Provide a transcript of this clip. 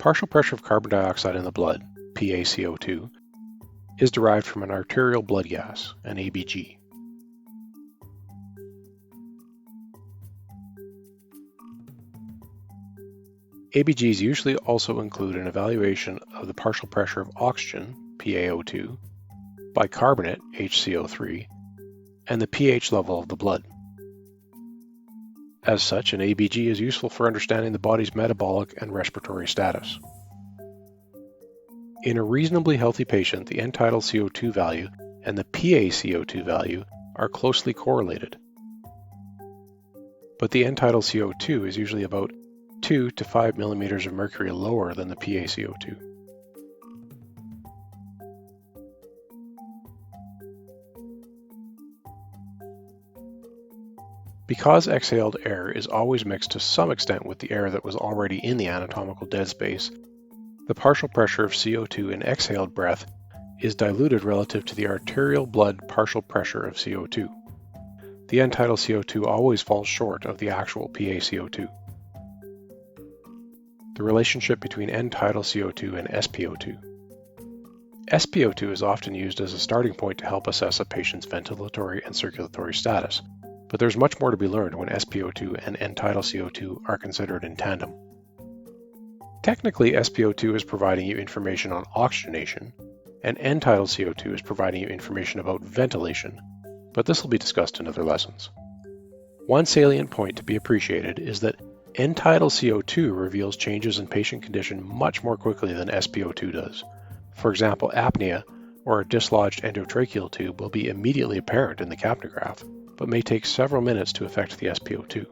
Partial pressure of carbon dioxide in the blood, PaCO2, is derived from an arterial blood gas, an ABG. ABGs usually also include an evaluation of the partial pressure of oxygen, PaO2, bicarbonate, HCO3, and the pH level of the blood. As such, an ABG is useful for understanding the body's metabolic and respiratory status. In a reasonably healthy patient, the end-tidal CO2 value and the PaCO2 value are closely correlated. But the end-tidal CO2 is usually about 2 to 5 millimeters of mercury lower than the PaCO2. Because exhaled air is always mixed to some extent with the air that was already in the anatomical dead space, the partial pressure of CO2 in exhaled breath is diluted relative to the arterial blood partial pressure of CO2. The end-tidal CO2 always falls short of the actual PaCO2. The relationship between end-tidal CO2 and SpO2. SpO2 is often used as a starting point to help assess a patient's ventilatory and circulatory status, but there's much more to be learned when SpO2 and end-tidal CO2 are considered in tandem. Technically, SpO2 is providing you information on oxygenation, and end-tidal CO2 is providing you information about ventilation, but this will be discussed in other lessons. One salient point to be appreciated is that end-tidal CO2 reveals changes in patient condition much more quickly than SpO2 does. For example, apnea or a dislodged endotracheal tube will be immediately apparent in the capnograph, but may take several minutes to affect the SpO2.